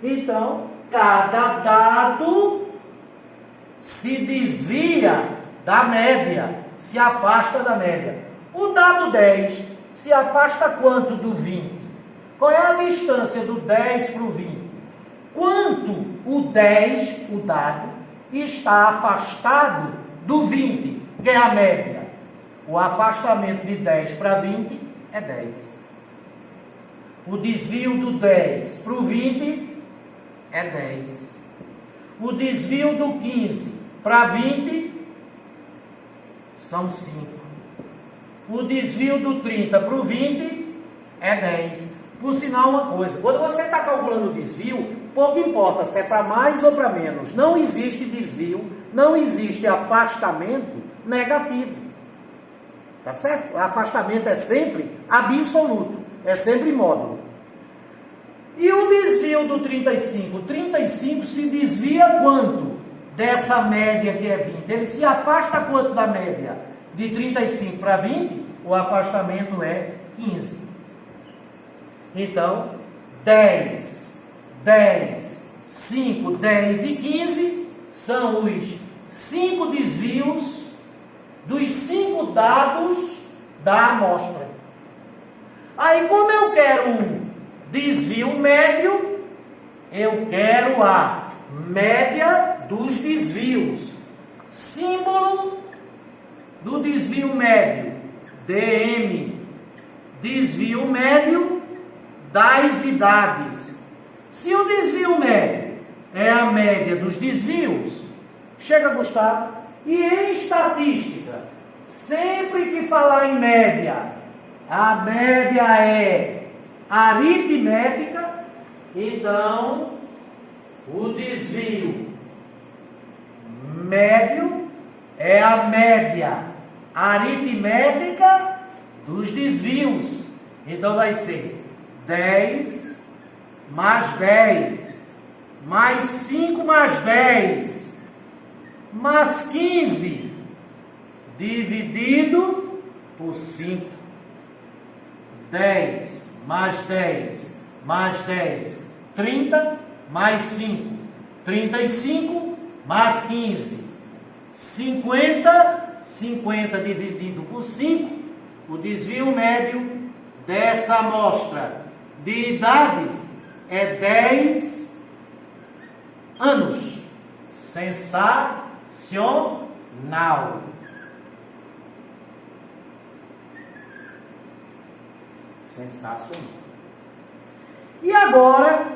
Então, cada dado se desvia da média, se afasta da média. O dado 10 se afasta quanto do 20? Qual é a distância do 10 para o 20? Quanto o 10, o dado, está afastado do 20, que é a média? O afastamento de 10 para 20 é 10. O desvio do 10 para o 20 é 10. O desvio do 15 para 20 são 5. O desvio do 30 para o 20 é 10. Por sinal, uma coisa, quando você está calculando o desvio, pouco importa se é para mais ou para menos. Não existe desvio, não existe afastamento negativo. Tá certo? O afastamento é sempre absoluto, é sempre módulo. E o desvio do 35? O 35 se desvia quanto dessa média que é 20? Ele se afasta quanto da média? De 35 para 20, o afastamento é 15. Então, 10, 10, 5, 10 e 15 são os 5 desvios dos 5 dados da amostra. Aí, como eu quero um desvio médio, eu quero a média dos desvios. Símbolo do desvio médio, DM, desvio médio das idades. Se o desvio médio é a média dos desvios, chega, Gustavo, e em estatística, sempre que falar em média, a média é aritmética, então o desvio médio é a média aritmética dos desvios. Então vai ser 10 mais 10, mais 5 mais 10, mais 15, dividido por 5. 10 mais 10, mais 10, 30, mais 5, 35, mais 15, 50, 50 dividido por 5, o desvio médio dessa amostra de idades é 10 anos. Sensacional. Sensacional. E agora,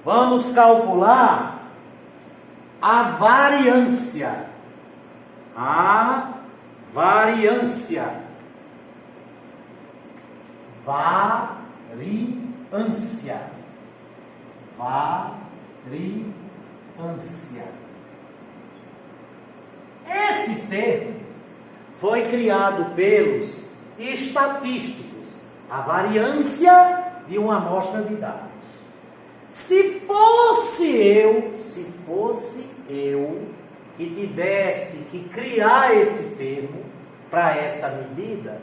vamos calcular a variância. A variância. Variância. Variância. Esse termo foi criado pelos estatísticos. A variância de uma amostra de dados. Se fosse eu que tivesse que criar esse termo para essa medida,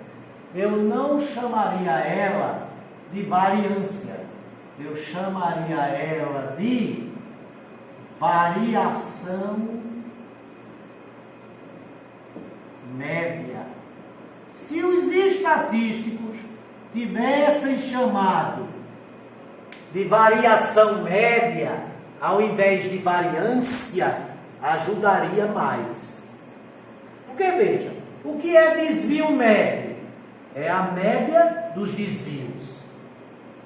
eu não chamaria ela de variância, eu chamaria ela de variação média. Se os estatísticos tivessem chamado de variação média, ao invés de variância, ajudaria mais. Porque veja, o que é desvio médio? É a média dos desvios.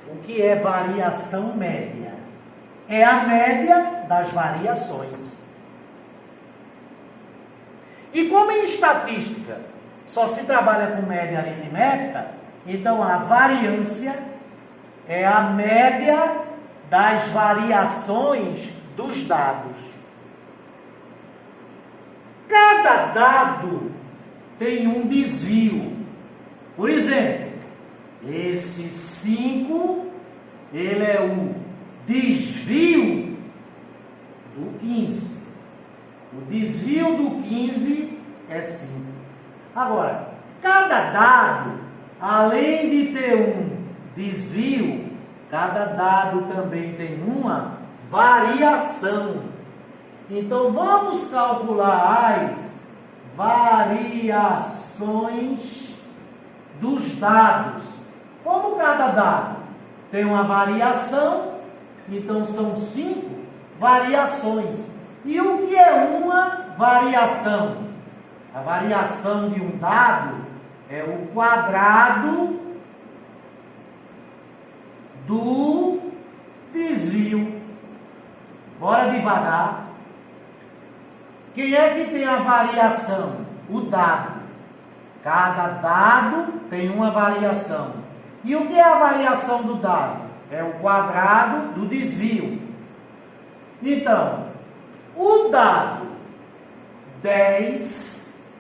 O que é variação média? É a média das variações. E como em estatística só se trabalha com média aritmética, então a variância é a média das variações dos dados. Cada dado tem um desvio. Por exemplo, esse 5, ele é o desvio do 15. O desvio do 15 é 5. Agora, cada dado, além de ter um desvio, cada dado também tem uma variação. Então, vamos calcular as variações dos dados. Como cada dado tem uma variação, então são 5 variações. E o que é uma variação? A variação de um dado é o quadrado do desvio. Bora devagar. Quem é que tem a variação? O dado. Cada dado tem uma variação. E o que é a variação do dado? É o quadrado do desvio. Então, o dado 10,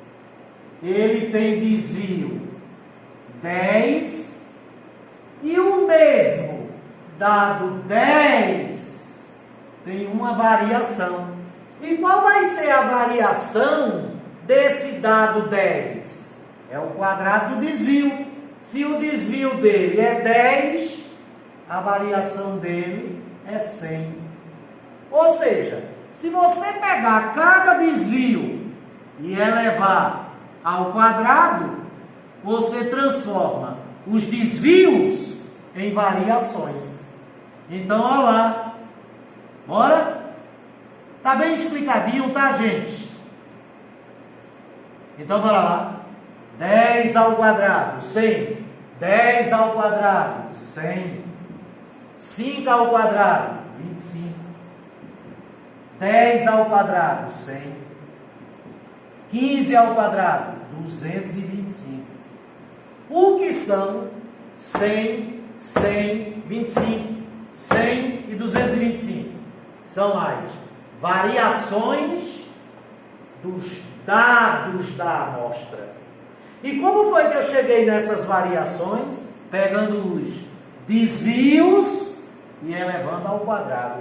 ele tem desvio 10, e o mesmo dado 10 tem uma variação. E qual vai ser a variação desse dado 10? É o quadrado do desvio. Se o desvio dele é 10, a variação dele é 100. Ou seja, se você pegar cada desvio e elevar ao quadrado, você transforma os desvios em variações. Então, olha lá. Bora? Tá bem explicadinho, tá, gente? Então, bora lá. 10 ao quadrado, 100. 10 ao quadrado, 100. 5 ao quadrado, 25. 10 ao quadrado, 100. 15 ao quadrado, 225. O que são 100, 100, 25, 100 e 225? São as variações dos dados da amostra. E como foi que eu cheguei nessas variações? Pegando os desvios e elevando ao quadrado.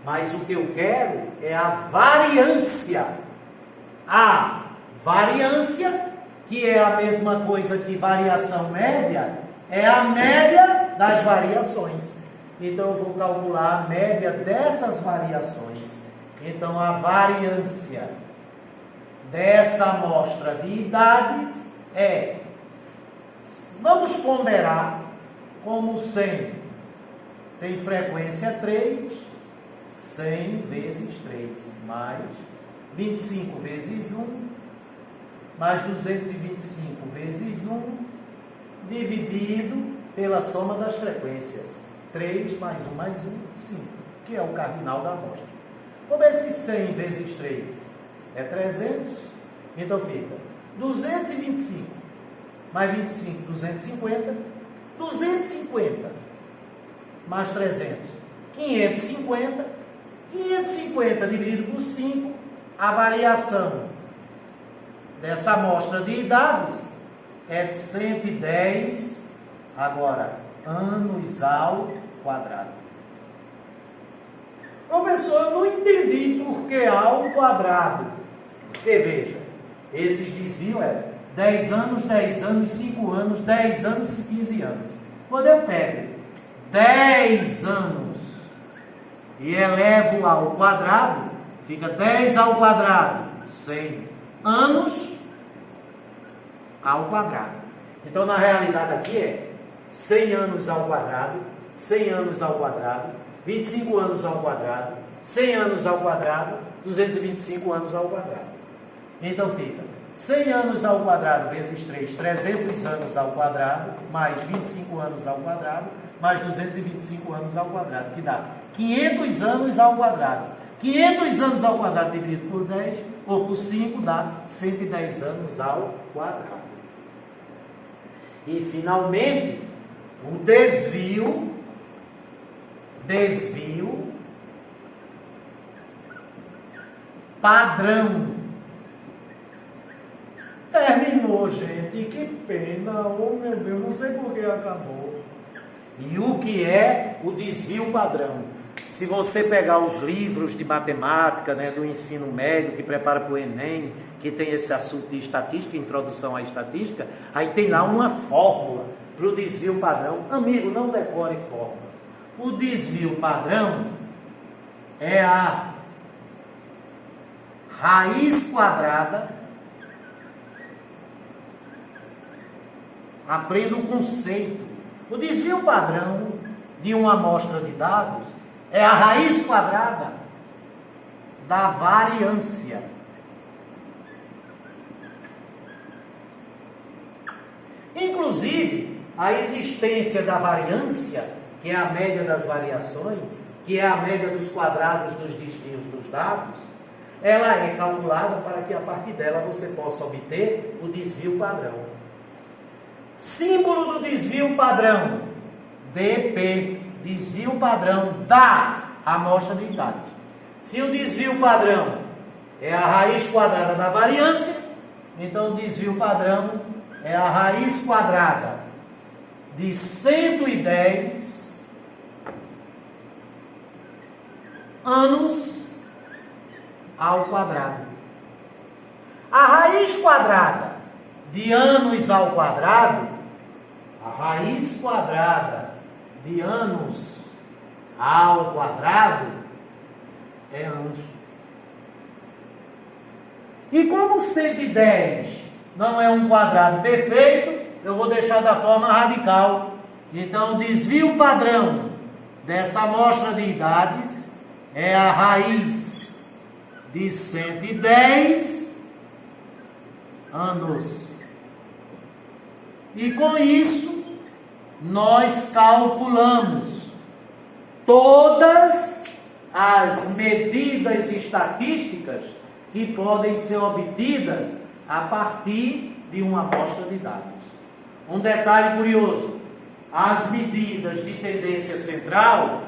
Mas o que eu quero é a variância. A variância, que é a mesma coisa que variação média, é a média das variações. Então, eu vou calcular a média dessas variações. Então, a variância dessa amostra de idades é, vamos ponderar como 100 tem frequência 3, 100 vezes 3, mais 25 vezes 1, mais 225 vezes 1, dividido pela soma das frequências. 3 mais 1 mais 1, 5, que é o cardinal da amostra. Como esse 100 vezes 3 é 300, então fica 225 mais 25, 250, 250 mais 300, 550, 550 dividido por 5, a variação dessa amostra de idades é 110, agora, anos ao quadrado. Professor, eu não entendi por que ao quadrado. Porque, veja, esses desvios é 10 anos, 10 anos, 5 anos, 10 anos e 15 anos. Quando eu pego 10 anos e elevo ao quadrado, Fica 10 ao quadrado, 100 anos ao quadrado. Então, na realidade aqui é 100 anos ao quadrado, 100 anos ao quadrado, 25 anos ao quadrado, 100 anos ao quadrado, 225 anos ao quadrado. Então fica 100 anos ao quadrado vezes 3, 300 anos ao quadrado, mais 25 anos ao quadrado, mais 225 anos ao quadrado, que dá 500 anos ao quadrado. 500 anos ao quadrado dividido por 10, ou por 5, dá 110 anos ao quadrado. E, finalmente, o desvio padrão. Terminou, gente. Que pena. Oh, meu Deus, não sei por que acabou. E o que é o desvio padrão? Se você pegar os livros de matemática, né, do ensino médio, que prepara para o Enem, que tem esse assunto de estatística, introdução à estatística, aí tem lá uma fórmula para o desvio padrão. Amigo, não decore fórmula. O desvio padrão é a raiz quadrada. Aprenda o conceito. O desvio padrão de uma amostra de dados é a raiz quadrada da variância. Inclusive, a existência da variância, que é a média das variações, que é a média dos quadrados dos desvios dos dados, ela é calculada para que a partir dela você possa obter o desvio padrão. Símbolo do desvio padrão, dp, desvio padrão da amostra de dados. Se o desvio padrão é a raiz quadrada da variância, então o desvio padrão é a raiz quadrada de 110 anos ao quadrado. A raiz quadrada de anos ao quadrado, a raiz quadrada de anos ao quadrado é anos. E como 110 não é um quadrado perfeito, eu vou deixar da forma radical. Então, o desvio padrão dessa amostra de idades é a raiz de 110 anos. E com isso, nós calculamos todas as medidas estatísticas que podem ser obtidas a partir de uma amostra de dados. Um detalhe curioso: as medidas de tendência central,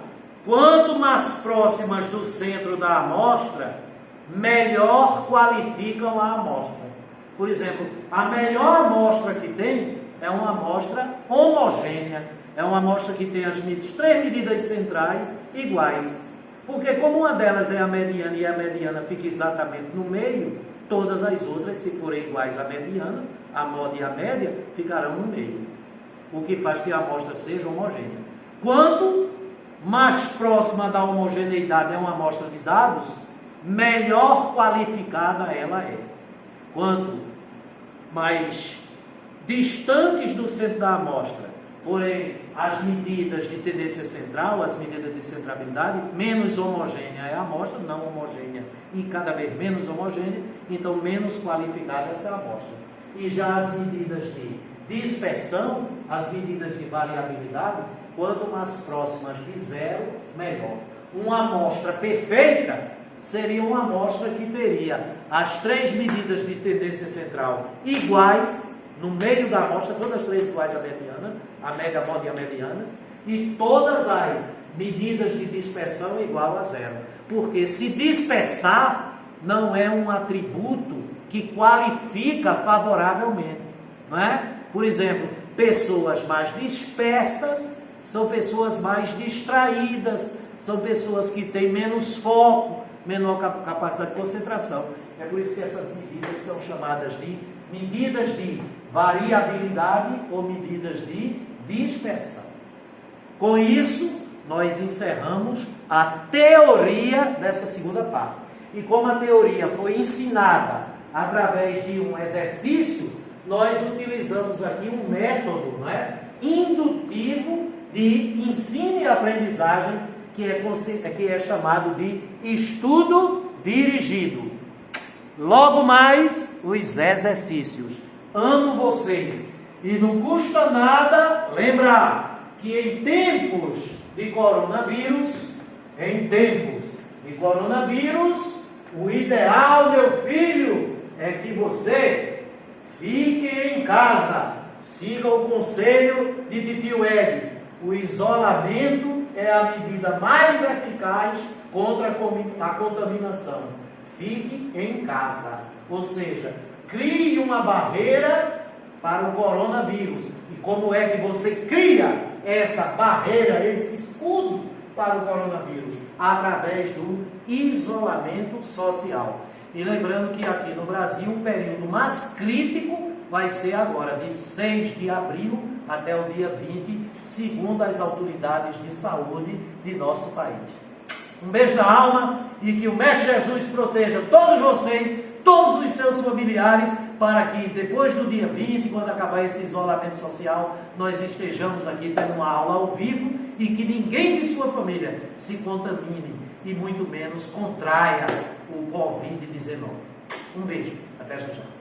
quanto mais próximas do centro da amostra, melhor qualificam a amostra. Por exemplo, a melhor amostra que tem é uma amostra homogênea, é uma amostra que tem as três medidas centrais iguais. Porque como uma delas é a mediana e a mediana fica exatamente no meio, todas as outras, se forem iguais à mediana, a moda e a média, ficarão no meio. O que faz que a amostra seja homogênea. Quanto mais próxima da homogeneidade é uma amostra de dados, melhor qualificada ela é. Quanto mais distantes do centro da amostra forem as medidas de tendência central, as medidas de centralidade, menos homogênea é a amostra, não homogênea e cada vez menos homogênea, então menos qualificada essa amostra. E já as medidas de dispersão, as medidas de variabilidade, quanto mais próximas de zero, melhor. Uma amostra perfeita seria uma amostra que teria as três medidas de tendência central iguais, no meio da amostra, todas as três iguais à mediana, a média, a moda e a mediana, e todas as medidas de dispersão igual a zero. Porque se dispersar não é um atributo que qualifica favoravelmente, não é? Por exemplo, pessoas mais dispersas são pessoas mais distraídas, são pessoas que têm menos foco, menor capacidade de concentração. É por isso que essas medidas são chamadas de medidas de variabilidade ou medidas de dispersão. Com isso, nós encerramos a teoria dessa segunda parte. e como a teoria foi ensinada através de um exercício, nós utilizamos aqui um método, não é, indutivo de ensino e aprendizagem, que é chamado de estudo dirigido. Logo mais, os exercícios. Amo vocês. E não custa nada lembrar que em tempos de coronavírus, o ideal, meu filho, é que você fique em casa. Siga o conselho de titio Ed. O isolamento é a medida mais eficaz contra a contaminação. Fique em casa. Ou seja, crie uma barreira para o coronavírus. E como é que você cria essa barreira, esse escudo para o coronavírus? Através do isolamento social. E lembrando que aqui no Brasil o período mais crítico vai ser agora, de 6 de abril até o dia 20, segundo as autoridades de saúde de nosso país. Um beijo na alma e que o Mestre Jesus proteja todos vocês, todos os seus familiares, para que depois do dia 20, quando acabar esse isolamento social, nós estejamos aqui tendo uma aula ao vivo e que ninguém de sua família se contamine e muito menos contraia o Covid-19. Um beijo, até já já.